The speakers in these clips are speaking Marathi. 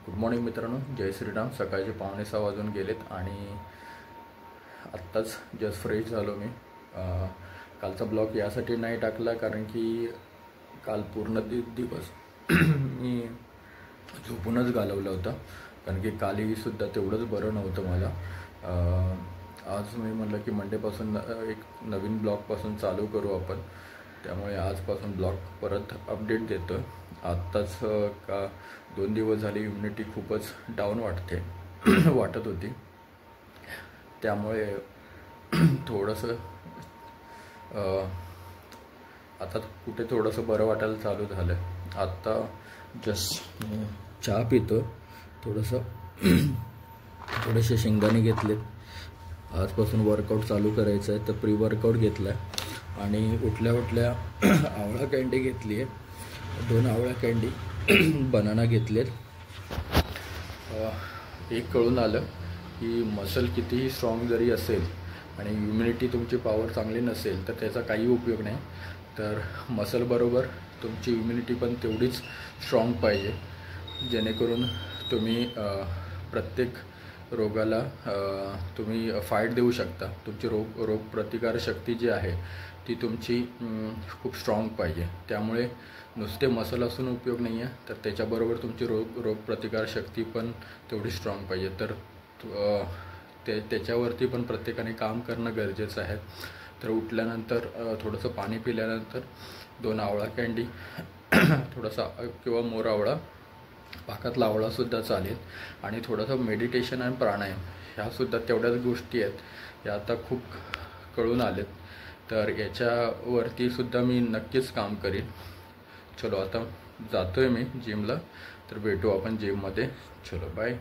गुड मॉर्निंग मित्रांनो, जय श्रीराम। सकाळचे 5:45 वाजून गेलेत आणि आत्ताच जस्ट फ्रेश झालो मी। कालचा ब्लॉग यासाठी नाही टाकला कारण की काल पूर्ण दिवस मी झोपूनच घालवला होता, कारण की कालही सुद्धा तेवढंच बरं नव्हतं मला। आज मी म्हटलं की मंडेपासून एक नवीन ब्लॉगपासून चालू करू आपण, त्यामुळे आजपासून ब्लॉग परत अपडेट देतो। आत्ताच का 2 दिवस झाले इम्युनिटी खूपच डाऊन वाटत होती, त्यामुळे थोडंसं आता कुठे थोडंसं बरं वाटायला चालू झालं। आत्ता जस्ट चहा पितो, थोडेसे शेंगदाणे घेतलेत। आजपासून वर्कआउट चालू करायचं आहे, तर प्री वर्कआउट घेतला आहे आणि उठल्या आवळा कँडी घेतली आहे, 2 आवळा कँडी, बनाना घेतलेत। एक कळून आलं की मसल कितीही स्ट्रॉंग जरी असेल आणि इम्युनिटी तुमची पॉवर चांगली नसेल तर त्याचा काही उपयोग नाही। तर मसल बरोबर तुमची इम्युनिटी पण तेवढीच स्ट्रॉंग पाहिजे, जेणेकरून तुम्ही प्रत्येक रोगाला तुम्ही फाईट देऊ शकता। तुमची रोग प्रतिकारशक्ती जी आहे ती तुमची खूप स्ट्रॉंग पाहिजे। त्यामुळे नुसते मसल असून उपयोग नाही आहे, तर त्याच्याबरोबर तुमची रोग प्रतिकारशक्ती पण तेवढी स्ट्रॉंग पाहिजे। तर त्याच्यावरती पण प्रत्येकाने काम करणं गरजेचं आहे। तर उठल्यानंतर थोडंसं पाणी पिल्यानंतर 2 आवळा कँडी, थोडासा किंवा मोर आवळा, पाकातला आवळासुद्धा चालेल, आणि थोडंसं मेडिटेशन आणि प्राणायाम, ह्यासुद्धा तेवढ्याच गोष्टी आहेत, या आता खूप कळून आलेत। तर याच्यावरती सुद्धा मी नक्कीच काम करीन। चलो आता जातोय मी जिमला, तर भेटू आपण जिममध्ये। चलो बाय।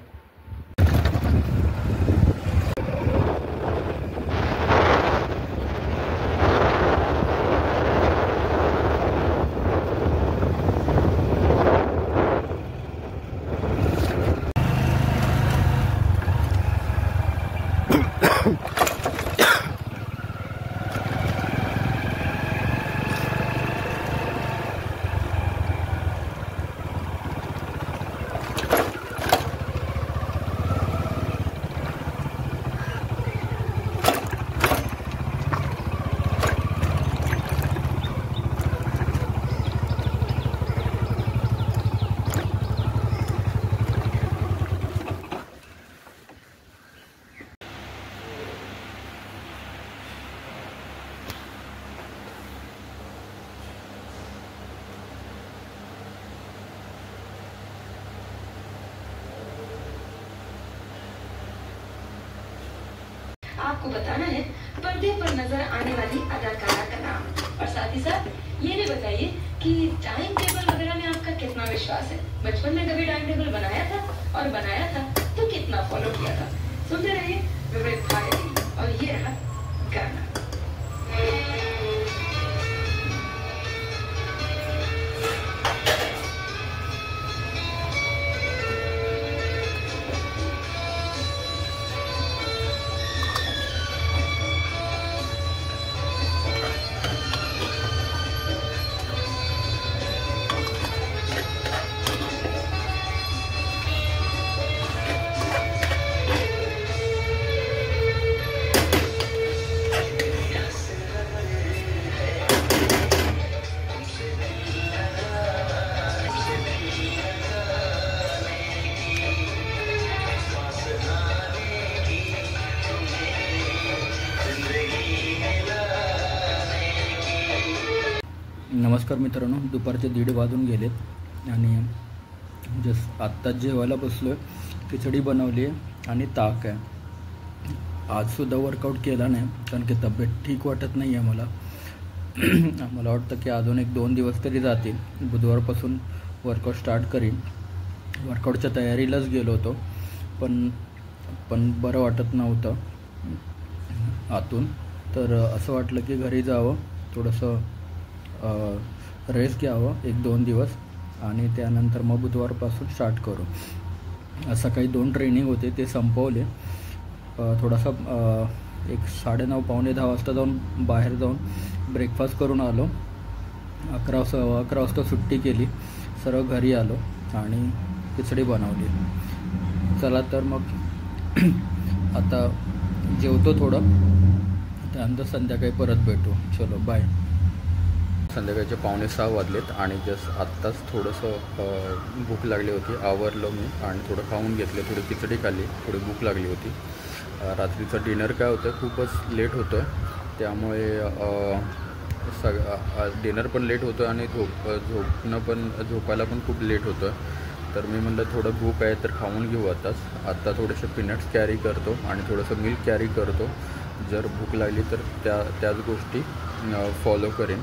आपको बताना है पर्दे पर नजर आने वाली अदाकारा का नाम, और साथ ही साथ ये भी बताइए कि टाइम टेबल वगैरह में आपका कितना विश्वास है। बचपन में कभी टाइम टेबल बनाया था, और बनाया था तो कितना फॉलो किया था। सुनते रहिए विवेक भारती, और ये रहा गाना। नमस्कार मित्रांनो, दुपारचे 1:30 वाजून गेलेत आणि जस्ट आत्ताच जेवायला बसलो आहे। खिचडी बनवली आहे आणि ताक आहे। आजसुद्धा वर्कआउट केला नाही कारण की तब्येत ठीक वाटत नाही आहे मला वाटतं की अजून 1-2 दिवस तरी जातील। बुधवारपासून वर्कआउट स्टार्ट करीन। वर्कआउटच्या तयारीलाच गेलो होतो, पण बरं वाटत नव्हतं आतून, तर असं वाटलं की घरी जावं, थोडंसं रेस्ट घ्यावं 1-2 दिवस, आणि त्यानंतर मग बुधवारपासून स्टार्ट करू। सकाळी 2 ट्रेनिंग होते, ते संपवले। थोडासा एक 9:30-10 वाजता बाहेर जाऊन ब्रेकफास्ट करून आलो। 11 वाजता सुट्टी केली, सरळ घरी आलो आणि खिचडी बनवली. चला तर मग आता जेवतो थोडं, त्यानंतर संध्याकाळी परत भेटू. चलो बाय. संध्याकाळचे 5:45 वाजलेत आणि जस्ट आत्ताच थोडंसं भूक लागली होती. आवरलो मी आणि थोडं खाऊन घेतलं, थोडी खिचडी खाल्ली, थोडी भूक लागली होती. रात्रीचं डिनर काय होतं खूपच लेट होतं, त्यामुळे डिनर पण लेट होतं आणि झोपायला पण खूप लेट होतं. तर मी म्हटलं थोडं भूक आहे तर खाऊन घेऊ आत्ता थोडेसे पीनट्स कॅरी करतो आणि थोडंसं मिल्क कॅरी करतो. जर भूक लागली तर त्याच गोष्टी फॉलो करेन.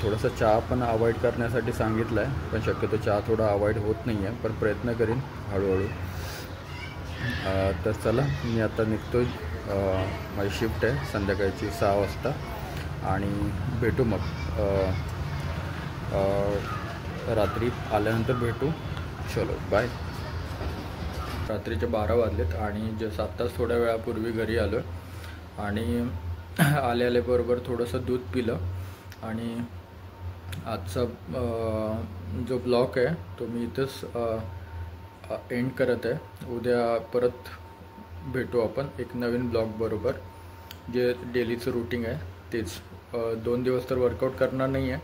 थोडंसं चहा पण अवॉइड करण्यासाठी सांगितलं आहे, पण शक्यतो चहा थोडा अवॉइड होत नाही आहे, पण प्रयत्न करीन हळूहळू. तर चला मी आता निघतो आहे. माझी शिफ्ट आहे संध्याकाळची 6 वाजता आणि भेटू मग रात्री आल्यानंतर भेटू. चलो बाय. रात्रीचे 12 वाजलेत आणि जस्ट आत्ताच थोड्या वेळापूर्वी घरी आलो आणि आल्याबरोबर थोडंसं दूध पिलं आणि आजचा जो ब्लॉग आहे तो मी इथंच एंड करत आहे. उद्या परत भेटू आपण एक नवीन ब्लॉग बरोबर. जे डेलीचं रूटीन आहे तेच. 2 दिवस तर वर्कआउट करणार नाही आहे.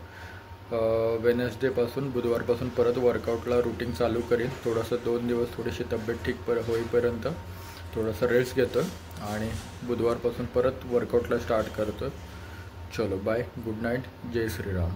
वेनसडेपासून बुधवारपासून परत वर्कआउटला रूटीन चालू करेन. थोडंसं 2 दिवस थोडीशी तब्येत ठीक होईपर्यंत थोडंसं रेस्ट घेतो आणि बुधवारपासून परत वर्कआउटला स्टार्ट करतो. चलो बाय, गुड नाईट, जय श्रीराम.